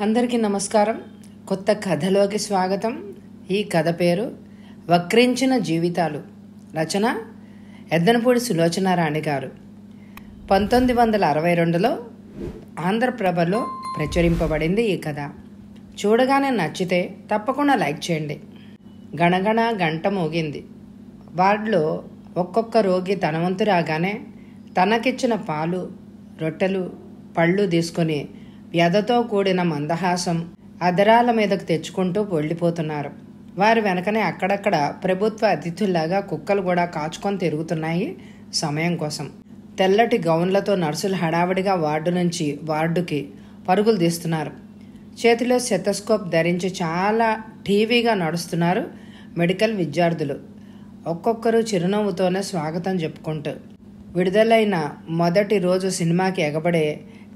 అందరికీ నమస్కారం. కొత్త కథలోకి స్వాగతం. ఈ కథ పేరు వక్రించిన జీవితాలు. రచన ఎద్దనపూడి సులోచనారాణి గారు. 1962లో ఆంధ్రప్రభలో ప్రచురింపబడింది ఈ కథ. చూడగానే నచ్చితే తప్పకుండా లైక్ చేయండి. గణగణ గంట మోగింది. వార్డులో ఒక్కొక్క రోగి తన వంతు రాగానే తనకిచ్చిన పాలు, రొట్టెలు, పళ్ళు తీసుకొని వ్యధతో కూడిన మందహాసం అదరాల మీదకు తెచ్చుకుంటూ వెళ్ళిపోతున్నారు. వారి వెనకనే అక్కడక్కడ ప్రభుత్వ అతిథుల్లాగా కుక్కలు కూడా కాచుకొని తిరుగుతున్నాయి సమయం కోసం. తెల్లటి గౌన్లతో నర్సులు హడావిడిగా వార్డు నుంచి వార్డుకి పరుగులు తీస్తున్నారు. చేతిలో స్టెథోస్కోప్ ధరించి చాలా టీవీగా నడుస్తున్నారు మెడికల్ విద్యార్థులు. ఒక్కొక్కరు చిరునవ్వుతోనే స్వాగతం చెప్పుకుంటూ. విడుదలైన మొదటి రోజు సినిమాకి ఎగబడే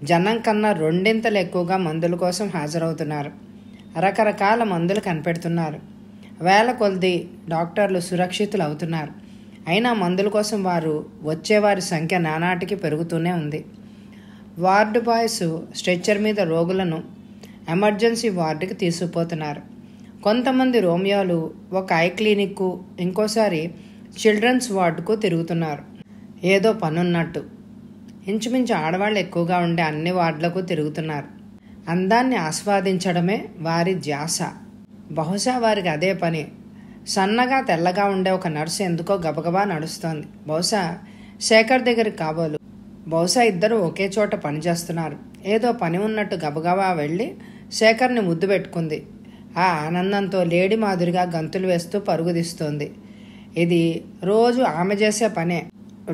జనం కన్నా రెండింతలు ఎక్కువగా మందుల కోసం హాజరవుతున్నారు. రకరకాల మందులు కనిపెడుతున్నారు. వేల కొలది డాక్టర్లు సురక్షితులు అవుతున్నారు. అయినా మందుల కోసం వారు వచ్చేవారి సంఖ్య నానాటికి పెరుగుతూనే ఉంది. వార్డు బాయ్స్ స్ట్రెచ్చర్ మీద రోగులను ఎమర్జెన్సీ వార్డుకి తీసుకుపోతున్నారు. కొంతమంది రోమియోలు ఒక ఐ క్లినిక్కు, ఇంకోసారి చిల్డ్రన్స్ వార్డుకు తిరుగుతున్నారు ఏదో పనున్నట్టు. ఇంచుమించు ఆడవాళ్ళు ఎక్కువగా ఉండే అన్ని వార్డులకు తిరుగుతున్నారు. అందాన్ని ఆస్వాదించడమే వారి ధ్యాస. బహుశా వారికి అదే పని. సన్నగా తెల్లగా ఉండే ఒక నర్సు ఎందుకో గబగబా నడుస్తోంది. బహుశా శేఖర్ దగ్గరికి కాబోలు. బహుశా ఇద్దరు ఒకే చోట పనిచేస్తున్నారు. ఏదో పని ఉన్నట్టు గబగబా వెళ్ళి శేఖర్ని ముద్దు పెట్టుకుంది. ఆ ఆనందంతో లేడీ మాదిరిగా గంతులు వేస్తూ పరుగుదీస్తోంది. ఇది రోజు ఆమె చేసే పనే.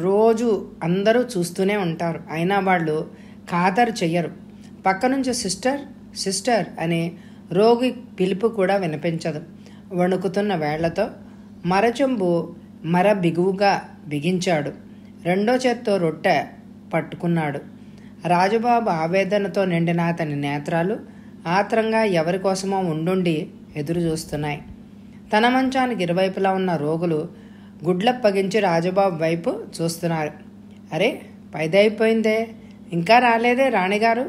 రోజు అందరూ చూస్తూనే ఉంటారు. అయినా వాళ్ళు ఖాతరు చెయ్యరు. పక్క నుంచి సిస్టర్ సిస్టర్ అనే రోగి పిలుపు కూడా వినిపించదు. వణుకుతున్న వేళ్లతో మరచెంబు బిగువుగా బిగించాడు. రెండో చేత్తో రొట్టె పట్టుకున్నాడు. రాజుబాబు ఆవేదనతో నిండిన అతని నేత్రాలు ఆత్రంగా ఎవరి కోసమో ఉండుండి ఎదురు చూస్తున్నాయి. తన మంచానికి ఇరువైపులా ఉన్న రోగులు గుడ్లప్పగించి రాజుబాబు వైపు చూస్తున్నారు. అరే, పైదైపోయిందే, ఇంకా రాలేదే రాణిగారు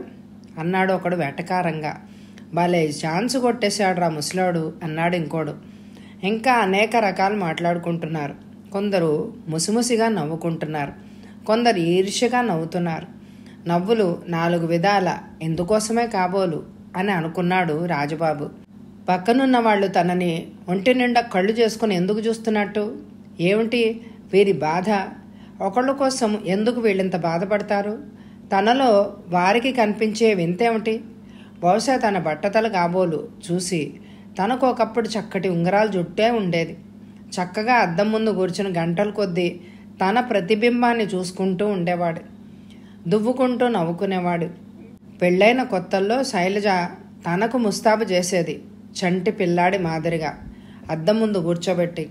అన్నాడు ఒకడు వెటకారంగా. భలే ఛాన్స్ కొట్టేశాడు రా ముసలాడు అన్నాడు ఇంకోడు. ఇంకా అనేక రకాలు మాట్లాడుకుంటున్నారు. కొందరు ముసిముసిగా నవ్వుకుంటున్నారు. కొందరు ఈర్ష్యగా నవ్వుతున్నారు. నవ్వులు 4 విధాల ఎందుకోసమే కాబోలు అని అనుకున్నాడు రాజుబాబు. పక్కనున్న వాళ్ళు తనని ఒంటి నిండా కళ్ళు చేసుకుని ఎందుకు చూస్తున్నట్టు? ఏమిటి వీరి బాధ? ఒకళ్ళ కోసం ఎందుకు వీళ్ళంత బాధపడతారు? తనలో వారికి కనిపించే వింతేమిటి? బహుశా తన బట్టతల కాబోలు చూసి తనకు ఒకప్పుడు చక్కటి ఉంగరాలు జుట్టే ఉండేది. చక్కగా అద్దం ముందు కూర్చుని గంటల కొద్దీ తన ప్రతిబింబాన్ని చూసుకుంటూ ఉండేవాడు. దువ్వుకుంటూ నవ్వుకునేవాడు. పెళ్ళైన కొత్తల్లో శైలజ తనకు ముస్తాబు చేసేది చంటి పిల్లాడి మాదిరిగా. అద్దం ముందు కూర్చోబెట్టి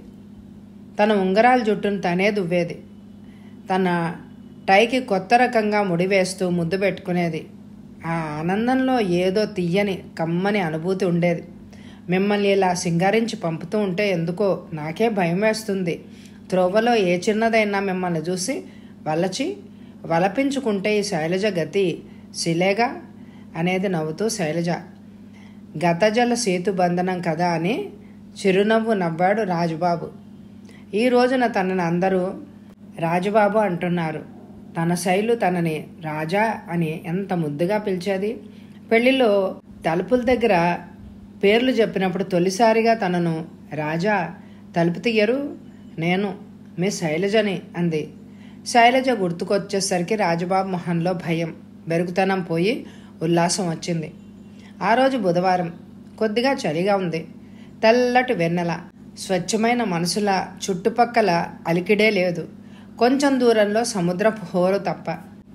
తన ఉంగరాల జుట్టును తనే దువ్వేది. తన టైకి కొత్త రకంగా ముడివేస్తూ ముద్దు పెట్టుకునేది. ఆ ఆనందంలో ఏదో తీయని కమ్మని అనుభూతి ఉండేది. మిమ్మల్ని ఇలా సింగారించి పంపుతూ ఉంటే ఎందుకో నాకే భయం వేస్తుంది. త్రోవలో ఏ చిన్నదైనా మిమ్మల్ని చూసి వలపించుకుంటే ఈ శైలజ గతి శిలేగా అనేది నవ్వుతూ శైలజ. గతజల సేతు బంధనం కదా అని చిరునవ్వు నవ్వాడు రాజుబాబు. ఈ రోజున తనని అందరూ రాజుబాబు అంటున్నారు. తన శైలు తనని రాజా అని ఎంత ముద్దుగా పిలిచేది. పెళ్లిలో తలుపుల దగ్గర పేర్లు చెప్పినప్పుడు తొలిసారిగా తనను రాజా తలుపు తీయరు, నేను మీ శైలజని అంది. శైలజ గుర్తుకొచ్చేసరికి రాజుబాబు మొహంలో భయం, బెరుగుతనం పోయి ఉల్లాసం వచ్చింది. ఆ రోజు బుధవారం. కొద్దిగా చలిగా ఉంది. తెల్లటి వెన్నెల, స్వచ్ఛమైన మనసుల చుట్టుపక్కల అలికిడే లేదు. కొంచెం దూరంలో సముద్రపు హోరు తప్ప.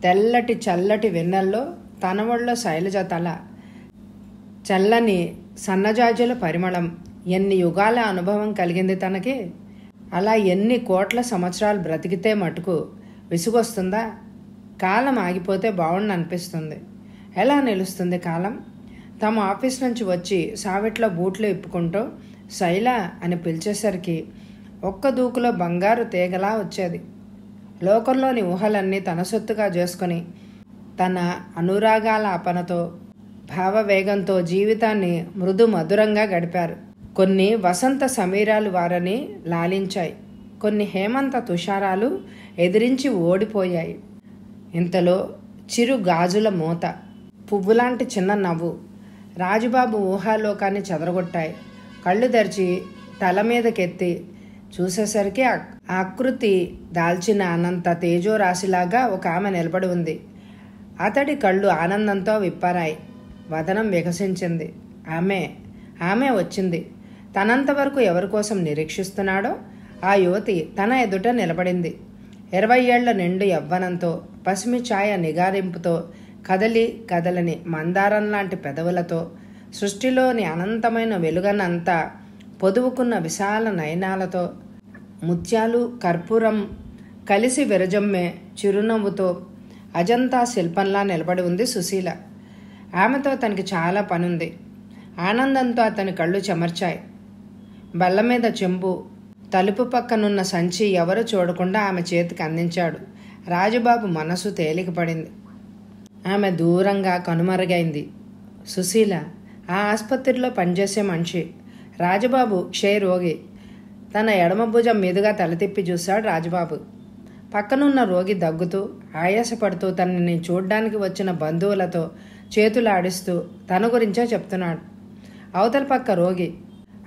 తెల్లటి చల్లటి వెన్నెల్లో తన ఒళ్ళో శైలజ తల, చల్లని సన్నజాజుల పరిమళం. ఎన్ని యుగాల అనుభవం కలిగింది తనకి. అలా ఎన్ని కోట్ల సంవత్సరాలు బ్రతికితే మటుకు విసుగొస్తుందా? కాలం ఆగిపోతే బాగుండు అనిపిస్తుంది. ఎలా నిలుస్తుంది కాలం? తమ ఆఫీస్ నుంచి వచ్చి సావిట్లో బూట్లు ఇప్పుకుంటూ శైల అని పిలిచేసరికి ఒక్క దూకులో బంగారు తీగలా వచ్చేది. లోకంలోని ఊహలన్నీ తన సొత్తుగా చేసుకుని తన అనురాగాల అపనతో భావవేగంతో జీవితాన్ని మృదు మధురంగా గడిపారు. కొన్ని వసంత సమీరాలు వారని లాలించాయి, కొన్ని హేమంత తుషారాలు ఎదిరించి ఓడిపోయాయి. ఇంతలో చిరు గాజుల మూత, పువ్వులాంటి చిన్న నవ్వు రాజుబాబు ఊహాలోకాన్ని చెదరగొట్టాయి. కళ్ళు తెరిచి తల మీదకెత్తి చూసేసరికి ఆకృతి దాల్చిన అనంత తేజోరాశిలాగా ఒక ఆమె నిలబడి ఉంది. అతడి కళ్ళు ఆనందంతో విప్పారాయి. వదనం వికసించింది. ఆమె వచ్చింది. తనంతవరకు ఎవరి కోసం నిరీక్షిస్తున్నాడో ఆ యువతి తన ఎదుట నిలబడింది. 20 ఏళ్ల నిండు యవ్వనంతో, పసిమి ఛాయ నిగారింపుతో, కదలని మందారం లాంటి పెదవులతో, సృష్టిలోని అనంతమైన వెలుగనంతా పొదువుకున్న విశాల నయనాలతో, ముత్యాలు కర్పూరం కలిసి విరజమ్మే చిరునవ్వుతో అజంతా శిల్పంలా నిలబడి ఉంది సుశీల. ఆమెతో తనకి చాలా పనుంది. ఆనందంతో అతని కళ్ళు చెమర్చాయి. బల్ల మీద చెంబు, తలుపు పక్కనున్న సంచి ఎవరు చూడకుండా ఆమె చేతికి అందించాడు. రాజుబాబు మనసు తేలికపడింది. ఆమె దూరంగా కనుమరుగైంది. సుశీల ఆ ఆసుపత్రిలో పనిచేసే మనిషి. రాజుబాబు క్షయరోగి. తన ఎడమ భుజం మీదుగా తల తిప్పి చూశాడు రాజుబాబు. పక్కనున్న రోగి దగ్గుతూ ఆయాసపడుతూ తనని చూడ్డానికి వచ్చిన బంధువులతో చేతులాడిస్తూ తన గురించే చెప్తున్నాడు. అవతల పక్క రోగి,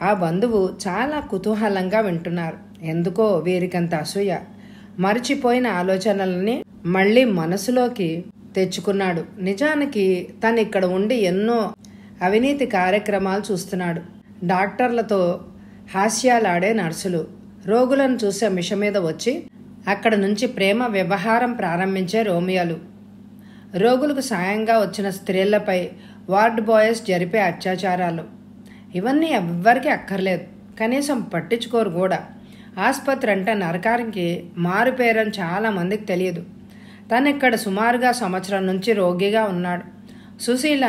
ఆ బంధువు చాలా కుతూహలంగా వింటున్నారు. ఎందుకో వీరికంత అసూయ. మరిచిపోయిన ఆలోచనలని మళ్ళీ మనసులోకి తెచ్చుకున్నాడు. నిజానికి తను ఇక్కడ ఉండి ఎన్నో అవినీతి కార్యక్రమాలు చూస్తున్నాడు. డాక్టర్లతో హాస్యాలాడే నర్సులు, రోగులను చూసే మిష మీద వచ్చి అక్కడ నుంచి ప్రేమ వ్యవహారం ప్రారంభించే రోమియోలు, రోగులకు సాయంగా వచ్చిన స్త్రీలపై వార్డ్ బాయ్స్ జరిపే అత్యాచారాలు. ఇవన్నీ ఎవ్వరికీ అక్కర్లేదు, కనీసం పట్టించుకోరు కూడా. ఆసుపత్రి అంటే నరకానికి మారుపేరని చాలామందికి తెలియదు. తను ఇక్కడ సుమారుగా సంవత్సరం నుంచి రోగిగా ఉన్నాడు. సుశీల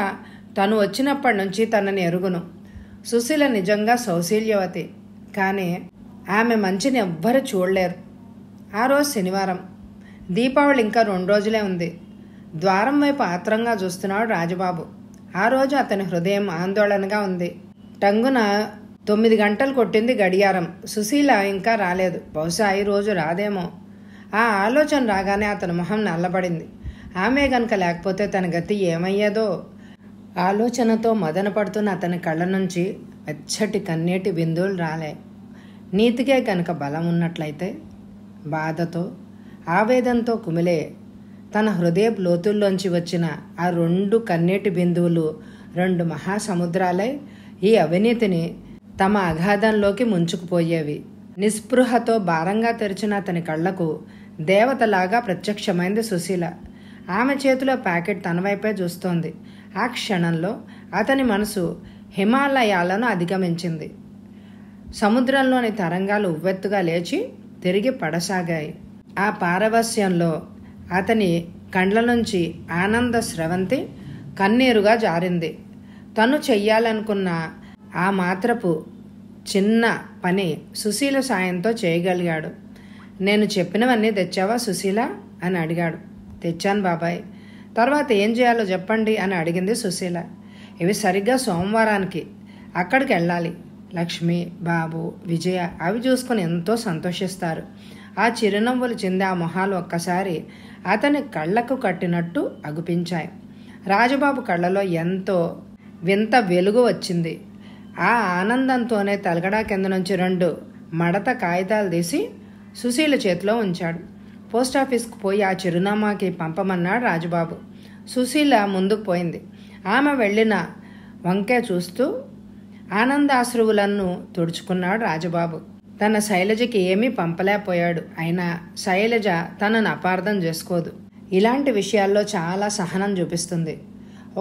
తను వచ్చినప్పటి నుంచి తనని ఎరుగును. సుశీల నిజంగా సౌశీల్యవతి, కానీ ఆమె మంచిని ఎవ్వరు చూడలేరు. ఆ రోజు శనివారం. దీపావళి ఇంకా 2 రోజులే ఉంది. ద్వారం వైపు ఆత్రంగా చూస్తున్నాడు రాజుబాబు. ఆ రోజు అతని హృదయం ఆందోళనగా ఉంది. టంగున 9 గంటలు కొట్టింది గడియారం. సుశీల ఇంకా రాలేదు. బహుశా ఈ రోజు రాదేమో. ఆ ఆలోచన రాగానే అతని మొహం నల్లబడింది. ఆమె గనక లేకపోతే తన గతి ఏమయ్యేదో ఆలోచనతో మదన పడుతున్న అతని కళ్ళ నుంచి వెచ్చటి కన్నీటి బిందువులు రాలే. నీతికే గనక బలం ఉన్నట్లయితే బాధతో ఆవేదంతో కుమిలే తన హృదయ లోతుల్లోంచి వచ్చిన ఆ 2 కన్నీటి బిందువులు 2 మహాసముద్రాలై ఈ అవినీతిని తమ అగాధంలోకి ముంచుకుపోయేవి. నిస్పృహతో భారంగా తెరిచిన అతని కళ్లకు దేవతలాగా ప్రత్యక్షమైంది సుశీల. ఆమె చేతిలో ప్యాకెట్ తన వైపే చూస్తోంది. ఆ క్షణంలో అతని మనసు హిమాలయాలను అధిగమించింది. సముద్రంలోని తరంగాలు ఉవ్వెత్తుగా లేచి తిరిగి పడసాగాయి. ఆ పారవస్యంలో అతని కండ్ల నుంచి ఆనంద స్రవంతి కన్నీరుగా జారింది. తను చెయ్యాలనుకున్న ఆ మాత్రపు చిన్న పని సుశీల సాయంతో చేయగలిగాడు. నేను చెప్పినవన్నీ తెచ్చావా సుశీల అని అడిగాడు. తెచ్చాను బాబాయ్. తర్వాత ఏం చేయాలో చెప్పండి అని అడిగింది సుశీల. ఇవి సరిగ్గా సోమవారానికి అక్కడికి వెళ్ళాలి. లక్ష్మి, బాబు, విజయ అవి చూసుకుని ఎంతో సంతోషిస్తారు. ఆ చిరునవ్వులు చిందే ఆ మొహాలు ఒక్కసారి అతని కళ్ళకు కట్టినట్టు అగుపించాయి. రాజుబాబు కళ్ళలో ఎంతో వింత వెలుగు వచ్చింది. ఆ ఆనందంతోనే తలగడా కింద నుంచి 2 మడత కాగితాలు తీసి సుశీల చేతిలో ఉంచాడు. పోస్టాఫీస్కు పోయి ఆ చిరునామాకి పంపమన్నాడు రాజుబాబు. సుశీల ముందుకు పోయింది. ఆమె వెళ్ళిన వంకే చూస్తూ ఆనందాశ్రువులను తుడుచుకున్నాడు రాజుబాబు. తన శైలజకి ఏమీ పంపలేకపోయాడు. అయినా శైలజ తనను అపార్థం చేసుకోదు. ఇలాంటి విషయాల్లో చాలా సహనం చూపిస్తుంది.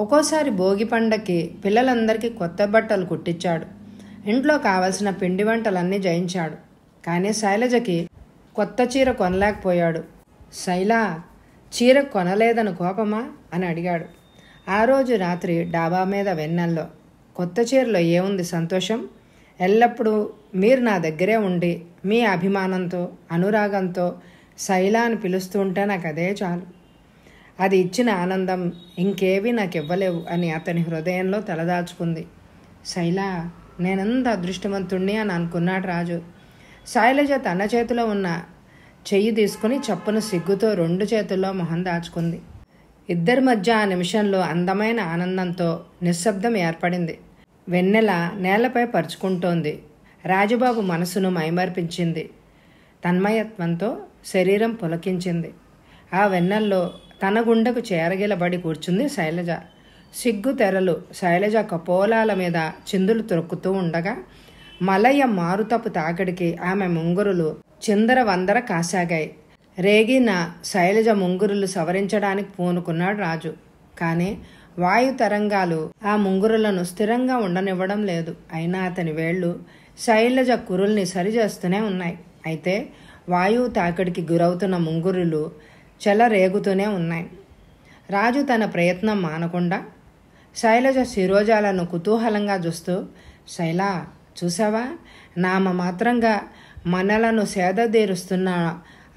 ఒక్కోసారి భోగి పండక్కి పిల్లలందరికీ కొత్త బట్టలు కుట్టించాడు. ఇంట్లో కావలసిన పిండి వంటలన్నీ జయించాడు. కానీ శైలజకి కొత్త చీర కొనలేకపోయాడు. శైలా, చీర కొనలేదని కోపమా అని అడిగాడు. ఆ రోజు రాత్రి డాబా మీద వెన్నెల్లో, కొత్త చీరలో ఏముంది సంతోషం? ఎల్లప్పుడూ మీరు నా దగ్గరే ఉండి మీ అభిమానంతో అనురాగంతో శైలా అని పిలుస్తూ ఉంటే నాకు అదే చాలు. అది ఇచ్చిన ఆనందం ఇంకేవీ నాకు ఇవ్వలేవు అని అతని హృదయంలో తలదాచుకుంది. శైలా, నేనంత అదృష్టవంతుణ్ణి అని అనుకున్నాడు రాజు. శైలజ తన చేతిలో ఉన్న చెయ్యి తీసుకుని చప్పున సిగ్గుతో 2 చేతుల్లో మొహం దాచుకుంది. ఇద్దరి మధ్య ఆ నిమిషంలో అందమైన ఆనందంతో నిశ్శబ్దం ఏర్పడింది. వెన్నెల నేలపై పరుచుకుంటోంది. రాజుబాబు మనసును మైమర్పించింది. తన్మయత్వంతో శరీరం పులకించింది. ఆ వెన్నెల్లో తన గుండెకు చేరగిలబడి కూర్చుంది శైలజ. సిగ్గు తెరలు శైలజ కపోలాల మీద చిందులు తొక్కుతూ ఉండగా మలయ మారుతపు తాకిడికి ఆమె ముంగురులు చిందర వందర కాసాగాయి. రేగిన శైలజ ముంగురులు సవరించడానికి పూనుకున్నాడు రాజు. కానీ వాయు తరంగాలు ఆ ముంగురులను స్థిరంగా ఉండనివ్వడం లేదు. అయినా అతని వేళ్లు శైలజ కురుల్ని సరిచేస్తూనే ఉన్నాయి. అయితే వాయువు తాకిడికి గురవుతున్న ముంగురులు చెలరేగుతూనే ఉన్నాయి. రాజు తన ప్రయత్నం మానకుండా శైలజ శిరోజాలను కుతూహలంగా చూస్తూ, శైలా, చూసావా, నామ మాత్రంగా మనలను సేదతీరుస్తున్న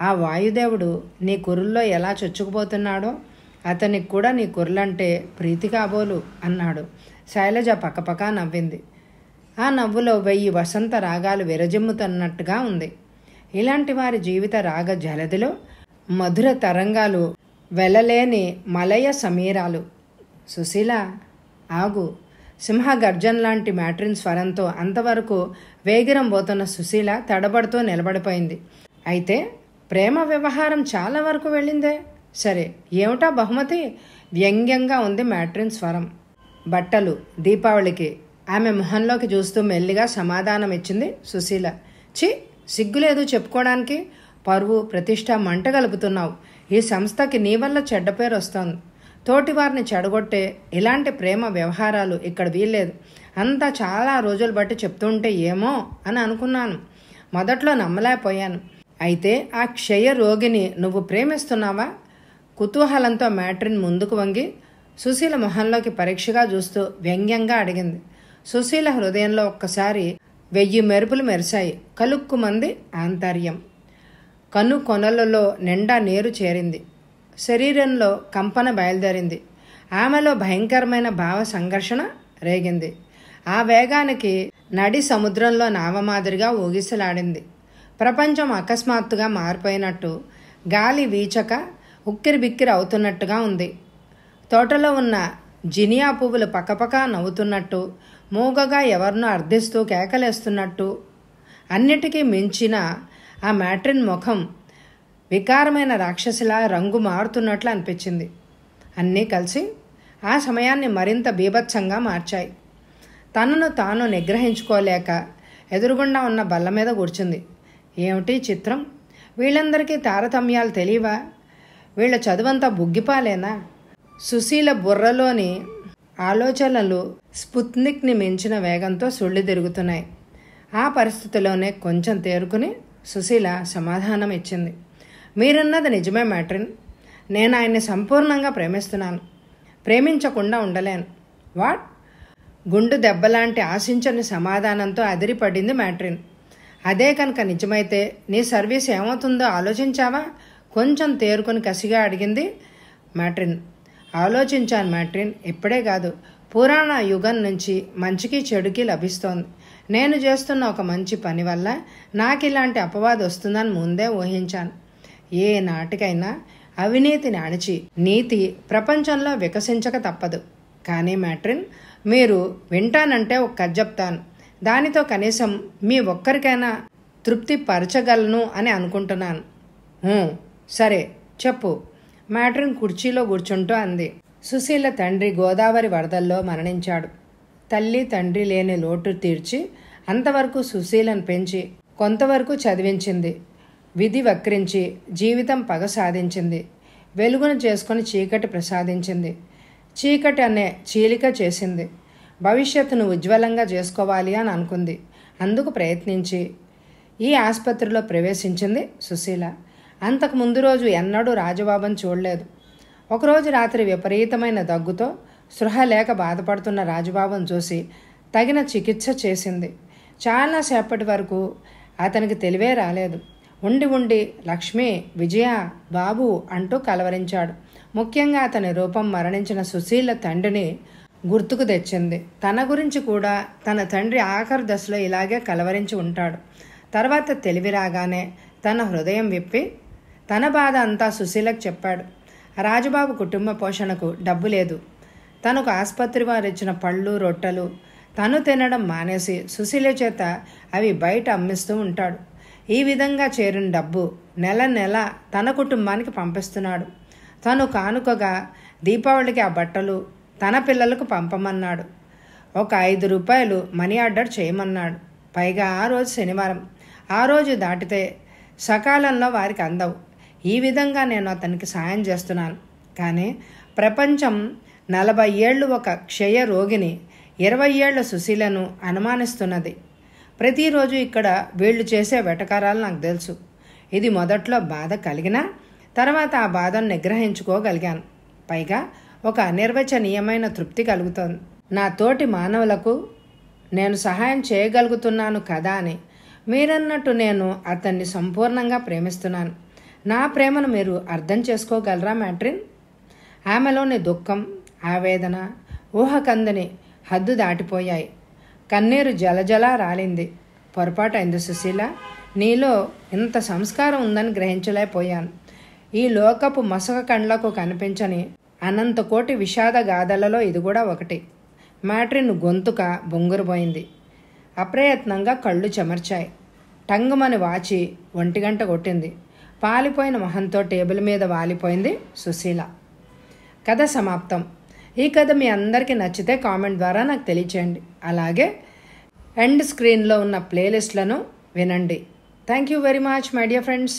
ఆ వాయుదేవుడు నీ కురుల్లో ఎలా చొచ్చుకుపోతున్నాడో అతనికి కూడా నీ కుర్లంటే ప్రీతి కాబోలు అన్నాడు. శైలజ పక్కపక్క నవ్వింది. ఆ నవ్వులో 1000 వసంత రాగాలు విరజిమ్ముతున్నట్టుగా ఉంది. ఇలాంటి వారి జీవిత రాగ జలదిలో మధుర తరంగాలు, వెలలేని మలయ సమీరాలు. సుశీల, ఆగు. సింహ గర్జన్ లాంటి మ్యాట్రిన్ స్వరంతో అంతవరకు వేగిరం పోతున్న సుశీల తడబడుతూ నిలబడిపోయింది. అయితే ప్రేమ వ్యవహారం చాలా వరకు వెళ్ళిందే. సరే, ఏమిటా బహుమతి? వ్యంగ్యంగా ఉంది మ్యాట్రిన్ స్వరం. బట్టలు, దీపావళికి. ఆమె మొహంలోకి చూస్తూ మెల్లిగా సమాధానం ఇచ్చింది సుశీల. చి, సిగ్గులేదు చెప్పుకోవడానికి. పరువు, ప్రతిష్ట మంట గలుపుతున్నావు. ఈ సంస్థకి నీ వల్ల చెడ్డ పేరు వస్తోంది. తోటివారిని చెడగొట్టే ఇలాంటి ప్రేమ వ్యవహారాలు ఇక్కడ వీల్లేదు. అంతా చాలా రోజులు బట్టి చెప్తుంటే ఏమో అని అనుకున్నాను. మొదట్లో నమ్మలేకపోయాను. అయితే ఆ క్షయ రోగిని నువ్వు ప్రేమిస్తున్నావా? కుతూహలంతో మ్యాట్రిన్ ముందుకు వంగి సుశీల మొహంలోకి పరీక్షగా చూస్తూ వ్యంగ్యంగా అడిగింది. సుశీల హృదయంలో ఒక్కసారి 1000 మెరుపులు మెరిశాయి. కలుక్కుమంది ఆంతర్యం. కను కొనలలో నిండా నీరు చేరింది. శరీరంలో కంపన బయలుదేరింది. ఆమెలో భయంకరమైన భావ సంఘర్షణ రేగింది. ఆ వేగానికి నడి సముద్రంలో నావ మాదిరిగా ఊగిసలాడింది. ప్రపంచం అకస్మాత్తుగా మారిపోయినట్టు, గాలి వీచక ఉక్కిరి బిక్కిరి అవుతున్నట్టుగా ఉంది. తోటలో ఉన్న జినియా పువ్వులు పక్కపక్క నవ్వుతున్నట్టు, మూగగా ఎవరినో అర్థిస్తూ కేకలేస్తున్నట్టు, అన్నిటికీ మించిన ఆ మ్యాట్రిన్ ముఖం వికారమైన రాక్షసిలా రంగు మారుతున్నట్లు అనిపించింది. అన్నీ కలిసి ఆ సమయాన్ని మరింత బీభత్సంగా మార్చాయి. తనను తాను నిగ్రహించుకోలేక ఎదురుగుండా ఉన్న బల్ల మీద కూర్చుంది. ఏమిటి చిత్రం? వీళ్ళందరికీ తారతమ్యాలు తెలియవా? వీళ్ళ చదువంతా బుగ్గిపాలేనా? సుశీల బుర్రలోని ఆలోచనలు స్పుత్నిక్ని మించిన వేగంతో సుళ్ళి తిరుగుతున్నాయి. ఆ పరిస్థితిలోనే కొంచెం తేరుకుని సుశీల సమాధానం ఇచ్చింది. మీరన్నది నిజమే మ్యాట్రిన్. నేను ఆయన్ని సంపూర్ణంగా ప్రేమిస్తున్నాను. ప్రేమించకుండా ఉండలేను. వాట్? గుండు దెబ్బలాంటి ఆశించని సమాధానంతో అదిరిపడింది మ్యాట్రిన్. అదే కనుక నిజమైతే నీ సర్వీస్ ఏమవుతుందో ఆలోచించావా? కొంచెం తేరుకొని కసిగా అడిగింది మ్యాట్రిన్. ఆలోచించాను మ్యాట్రిన్. ఇప్పుడే కాదు, పురాణ యుగం నుంచి మంచికి చెడుకి లభిస్తోంది. నేను చేస్తున్న ఒక మంచి పని వల్ల నాకు ఇలాంటి అపవాదు వస్తుందని ముందే ఊహించాను. ఏ నాటికైనా అవినీతిని అణిచి నీతి ప్రపంచంలో వికసించక తప్పదు. కానీ మ్యాట్రిన్, మీరు వింటానంటే ఒక కథ చెప్తాను. దానితో కనీసం మీ ఒక్కరికైనా తృప్తి పరచగలను అని అనుకుంటున్నాను. సరే చెప్పు, మ్యాట్రిన్ కుర్చీలో కూర్చుంటూ అంది. సుశీల తండ్రి గోదావరి వరదల్లో మరణించాడు. తల్లి తండ్రి లేని లోటు తీర్చి అంతవరకు సుశీలను పెంచి కొంతవరకు చదివించింది. విధి వక్రించి జీవితం పగ సాధించింది. వెలుగును చేసుకుని చీకటి ప్రసాదించింది. చీకటి అనే చీలిక చేసింది. భవిష్యత్తును ఉజ్వలంగా చేసుకోవాలి అని అనుకుంది. అందుకు ప్రయత్నించి ఈ ఆసుపత్రిలో ప్రవేశించింది సుశీల. అంతకు ముందు రోజు ఎన్నడూ రాజబాబుని చూడలేదు. ఒకరోజు రాత్రి విపరీతమైన దగ్గుతో స్పృహ లేక బాధపడుతున్న రాజబాబును చూసి తగిన చికిత్స చేసింది. చాలాసేపటి వరకు అతనికి తెలివే రాలేదు. ఉండి ఉండి లక్ష్మి, విజయ, బాబు అంటూ కలవరించాడు. ముఖ్యంగా అతని రూపం మరణించిన సుశీల తండ్రిని గుర్తుకు తెచ్చింది. తన గురించి కూడా తన తండ్రి ఆఖరు దశలో ఇలాగే కలవరించి ఉంటాడు. తర్వాత తెలివి రాగానే తన హృదయం విప్పి తన బాధ అంతా సుశీలకు చెప్పాడు. రాజుబాబు కుటుంబ పోషణకు డబ్బు లేదు. తనకు ఆసుపత్రి వారు ఇచ్చిన పళ్ళు, రొట్టెలు తను తినడం మానేసి సుశీల చేత అవి బయట అమ్మిస్తూ ఉంటాడు. ఈ విధంగా చేరిన డబ్బు నెల నెల తన కుటుంబానికి పంపిస్తున్నాడు. తను కానుకగా దీపావళికి ఆ బట్టలు తన పిల్లలకు పంపమన్నాడు. ఒక 5 రూపాయలు మనీ ఆర్డర్ చేయమన్నాడు. పైగా ఆ రోజు శనివారం. ఆ రోజు దాటితే సకాలంలో వారికి అందవు. ఈ విధంగా నేను అతనికి సాయం చేస్తున్నాను. కానీ ప్రపంచం 40 ఏళ్ళు ఒక క్షయ రోగిని, 20 ఏళ్ల సుశీలను అనుమానిస్తున్నది. ప్రతిరోజు ఇక్కడ వీళ్ళు చేసే వెటకారాలు నాకు తెలుసు. ఇది మొదట్లో బాధ కలిగినా తర్వాత ఆ బాధను నిగ్రహించుకోగలిగాను. పైగా ఒక అనిర్వచనీయమైన తృప్తి కలుగుతోంది. నా తోటి మానవులకు నేను సహాయం చేయగలుగుతున్నాను కదా అని. మీరన్నట్టు నేను అతన్ని సంపూర్ణంగా ప్రేమిస్తున్నాను. నా ప్రేమను మీరు అర్థం చేసుకోగలరా మ్యాట్రిన్? ఆమెలోని దుఃఖం, ఆవేదన ఊహకందని హద్దు దాటిపోయాయి. కన్నీరు జలజలా రాలింది. పొరపాటైంది సుశీల. నీలో ఇంత సంస్కారం ఉందని గ్రహించలేకపోయాను. ఈ లోకపు మసక కండ్లకు కనిపించని అనంత కోటి విషాద గాథలలో ఇది కూడా ఒకటి. మ్యాట్రిన్ గొంతుక బొంగురుపోయింది. అప్రయత్నంగా కళ్ళు చెమర్చాయి. టంగుమని వాచి 1 గంట కొట్టింది. పాలిపోయిన మొహంతో టేబుల్ మీద వాలిపోయింది సుశీల. కథ సమాప్తం. ఈ కథ మీ అందరికీ నచ్చితే కామెంట్ ద్వారా నాకు తెలియచేయండి. అలాగే ఎండ్ స్క్రీన్లో ఉన్న ప్లేలిస్ట్లను వినండి. Thank you very much my dear friends.